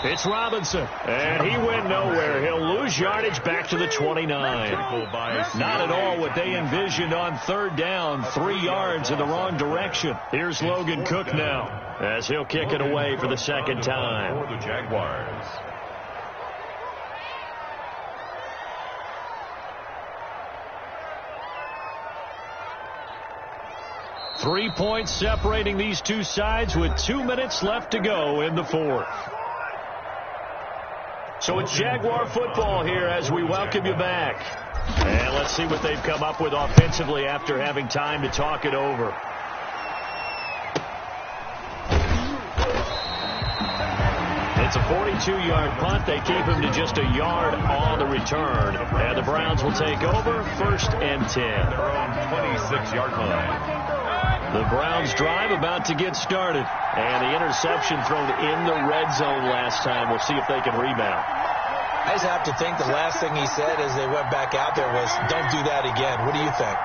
It's Robinson. And he went nowhere. He'll lose yardage back to the 29. Not at all what they envisioned on 3rd down. 3 yards in the wrong direction. Here's Logan Cook now as he'll kick it away for the second time. For the Jaguars. 3 points separating these two sides with 2 minutes left to go in the 4th. So it's Jaguar football here as we welcome you back. And let's see what they've come up with offensively after having time to talk it over. It's a 42-yard punt. They keep him to just a yard on the return. And the Browns will take over 1st and 10. Their own 26-yard line. The Browns drive about to get started. And the interception thrown in the red zone last time. We'll see if they can rebound. I just have to think the last thing he said as they went back out there was, don't do that again. What do you think?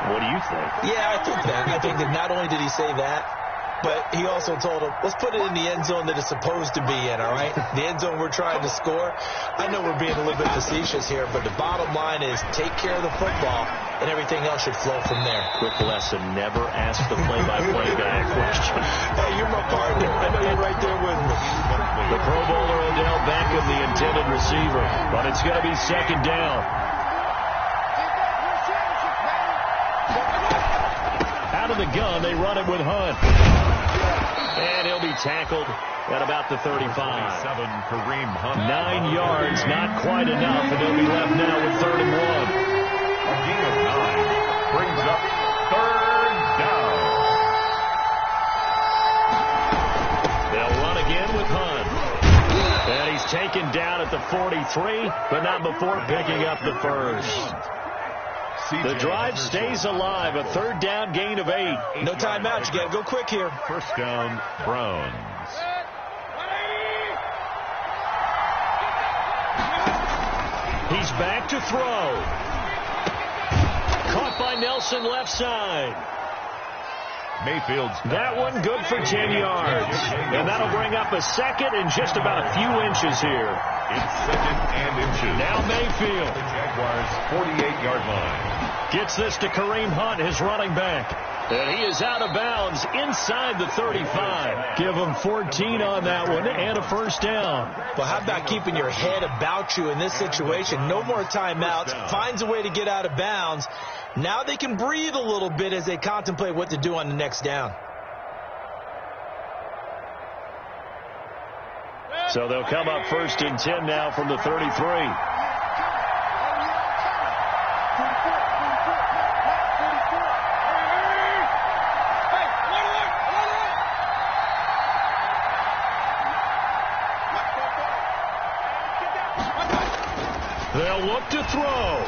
What do you think? Yeah, I think that. I think that not only did he say that, but he also told him, let's put it in the end zone that it's supposed to be in, all right? The end zone we're trying to score. I know we're being a little bit facetious here, but the bottom line is take care of the football, and everything else should flow from there. Quick lesson, never ask the play-by-play guy a question. Hey, you're my partner. I know you're right there with me. The Pro Bowler Odell Beckham, the intended receiver, but it's going to be second down. Out of the gun, they run it with Hunt. And he'll be tackled at about the 35. Kareem Hunt. 9 yards, not quite enough, and they'll be left now with 3rd and 1. A gain of 9 brings up 3rd down. They'll run again with Hunt. And he's taken down at the 43, but not before picking up the first. The drive stays alive. A 3rd down gain of 8. No timeout. You got to go quick here. 1st down, Browns. He's back to throw. Caught by Nelson left side. Mayfield's. That one good for 10 yards. And that'll bring up a second and just about a few inches here. It's 2nd and inches. Now Mayfield. The Jaguars' 48-yard line. Gets this to Kareem Hunt, his running back. And he is out of bounds inside the 35. Give him 14 on that one and a 1st down. Well, how about keeping your head about you in this situation? No more timeouts. Finds a way to get out of bounds. Now they can breathe a little bit as they contemplate what to do on the next down. So they'll come up 1st and 10 now from the 33. They'll look to throw.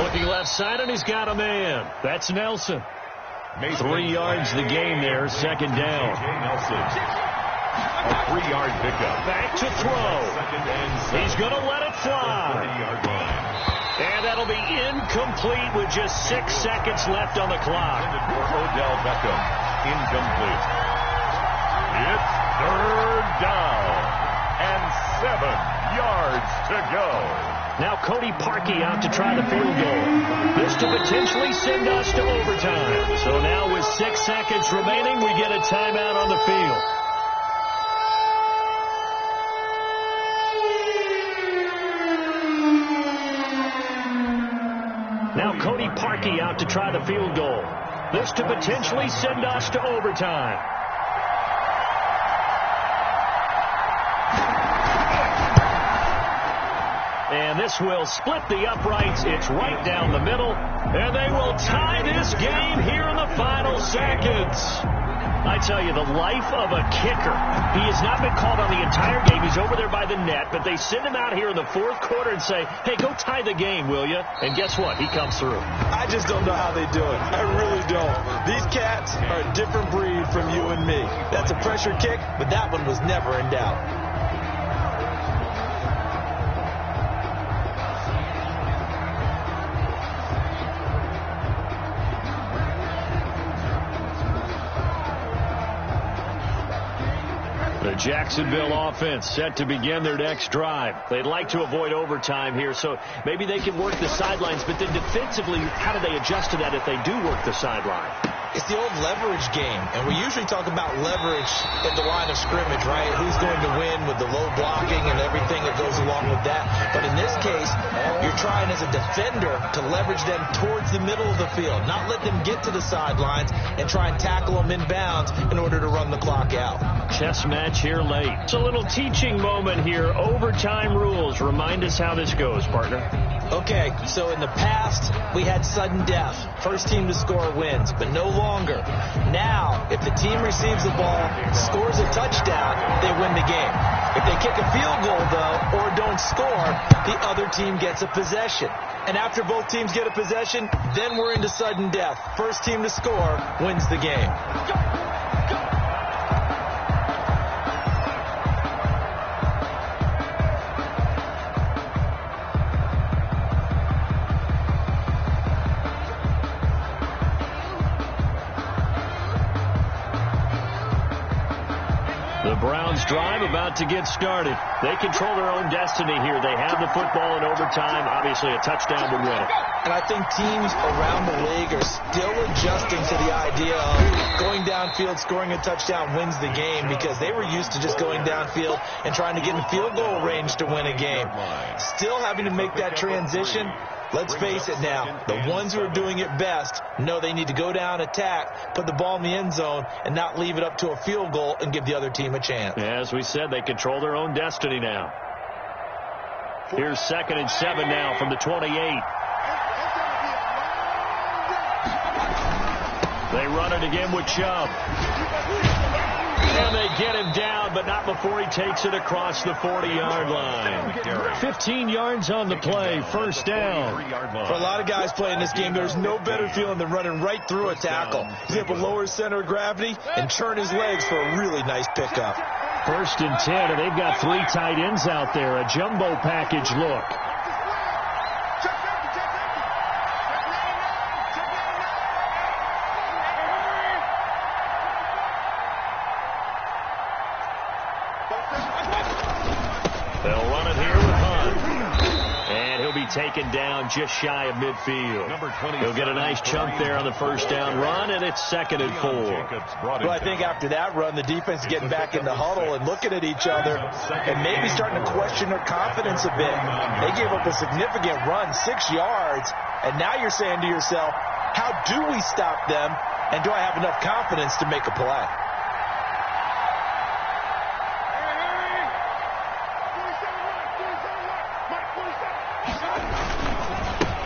Looking left side, and he's got a man. That's Nelson. 3 yards the gain there, 2nd down. Nelson. A 3-yard pickup. Back to throw. He's going to let it fly. And that'll be incomplete with just 6 seconds left on the clock. For Odell Beckham. Incomplete. It's 3rd down. And 7 yards to go. Now Cody Parkey out to try the field goal. This to potentially send us to overtime. So now with 6 seconds remaining, we get a timeout on the field. Now Cody Parkey out to try the field goal. This to potentially send us to overtime. And this will split the uprights. It's right down the middle. And they will tie this game here in the final seconds. I tell you, the life of a kicker. He has not been called on the entire game. He's over there by the net. But they send him out here in the fourth quarter and say, hey, go tie the game, will you? And guess what? He comes through. I just don't know how they do it. I really don't. These cats are a different breed from you and me. That's a pressure kick, but that one was never in doubt. The Jacksonville offense set to begin their next drive. They'd like to avoid overtime here, so maybe they can work the sidelines, but then defensively, how do they adjust to that if they do work the sideline? It's the old leverage game, and we usually talk about leverage at the line of scrimmage, right? Who's going to win with the low blocking and everything that goes along with that. But in this case, you're trying as a defender to leverage them towards the middle of the field, not let them get to the sidelines and try and tackle them in bounds in order to run the clock out. Chess match here late. It's a little teaching moment here. Overtime rules. Remind us how this goes, partner. Okay, so in the past, we had sudden death. First team to score wins, but no longer. Now, if the team receives the ball, scores a touchdown, they win the game. If they kick a field goal, though, or don't score, the other team gets a possession. And after both teams get a possession, then we're into sudden death. First team to score wins the game. The Browns drive about to get started. They control their own destiny here. They have the football in overtime. Obviously, a touchdown would win it. And I think teams around the league are still adjusting to the idea of going downfield, scoring a touchdown wins the game, because they were used to just going downfield and trying to get in field goal range to win a game. Still having to make that transition. Let's face it now, the ones who are doing it best know they need to go down, attack, put the ball in the end zone, and not leave it up to a field goal and give the other team a chance. As we said, they control their own destiny now. Here's 2nd and 7 now from the 28. They run it again with Chubb. And they get him down, but not before he takes it across the 40-yard line. 15 yards on the play, first down. For a lot of guys playing this game, there's no better feeling than running right through a tackle. He's able to lower his center of gravity and turn his legs for a really nice pickup. 1st and 10, and they've got 3 tight ends out there. A jumbo package look. They'll run it here with Hunt. And he'll be taken down just shy of midfield. He'll get a nice chunk there on the first down run, and it's 2nd and 4. Well, I think after that run, the defense is getting back in the huddle and looking at each other and maybe starting to question their confidence a bit. They gave up a significant run, 6 yards, and now you're saying to yourself, how do we stop them, and do I have enough confidence to make a play?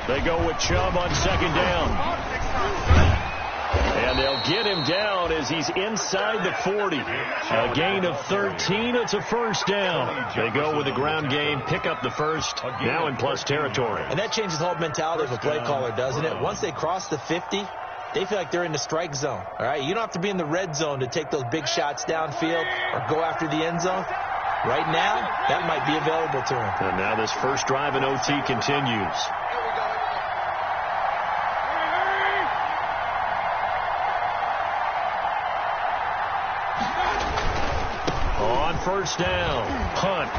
They go with Chubb on 2nd down. And they'll get him down as he's inside the 40. A gain of 13. It's a first down. They go with the ground game, pick up the first, now in plus territory. And that changes the whole mentality of a play caller, doesn't it? Once they cross the 50, they feel like they're in the strike zone. All right, you don't have to be in the red zone to take those big shots downfield or go after the end zone. Right now, that might be available to him. And now this first drive in OT continues. On first down, Hunt.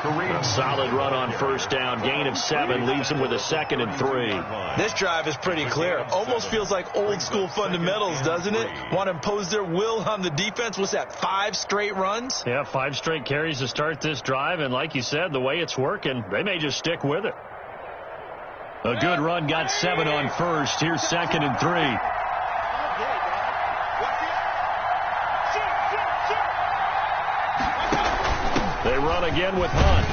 A solid run on first down. Gain of 7 leaves him with a 2nd and 3. This drive is pretty clear. Almost feels like old school fundamentals, doesn't it? Want to impose their will on the defense. What's that, 5 straight runs? Yeah, 5 straight carries to start this drive. And like you said, the way it's working, they may just stick with it. A good run, got 7 on first. Here's 2nd and 3. They run again with Hunt.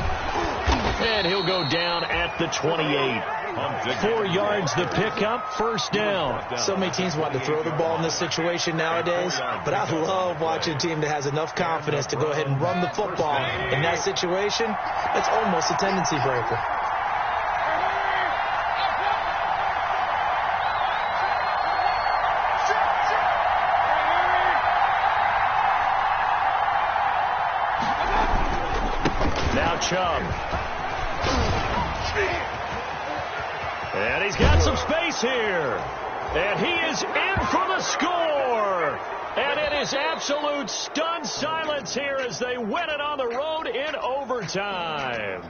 And he'll go down at the 28. 4 yards the pickup, first down. So many teams want to throw the ball in this situation nowadays, but I love watching a team that has enough confidence to go ahead and run the football. In that situation, it's almost a tendency breaker. Chubb. And he's got some space here. And he is in for the score. And it is absolute stunned silence here as they win it on the road in overtime.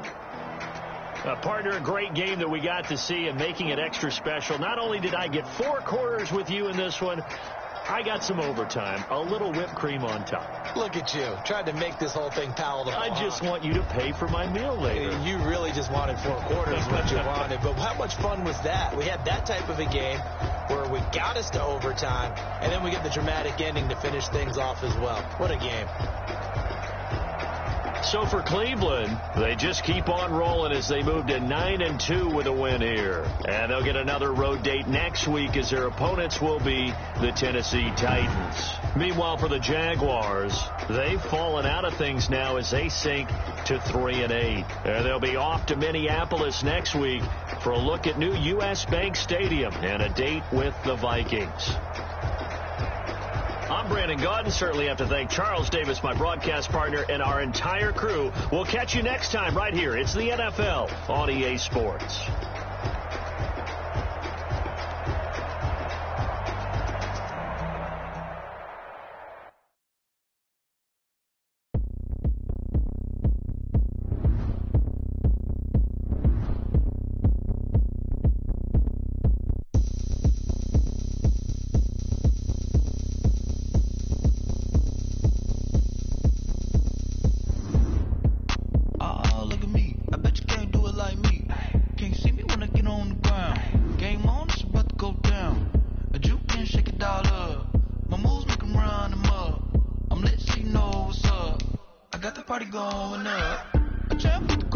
Partner, a great game that we got to see and making it extra special. Not only did I get 4 quarters with you in this one, I got some overtime, a little whipped cream on top. Look at you, tried to make this whole thing palatable. I just want you to pay for my meal later. You really just wanted 4 quarters, what you wanted. But how much fun was that? We had that type of a game where we got us to overtime, and then we get the dramatic ending to finish things off as well. What a game. So for Cleveland, they just keep on rolling as they move to 9-2 with a win here. And they'll get another road date next week as their opponents will be the Tennessee Titans. Meanwhile, for the Jaguars, they've fallen out of things now as they sink to 3-8. And they'll be off to Minneapolis next week for a look at new U.S. Bank Stadium and a date with the Vikings. I'm Brandon Gaudin. Certainly have to thank Charles Davis, my broadcast partner, and our entire crew. We'll catch you next time right here. It's the NFL on EA Sports. Party going up. A champ with the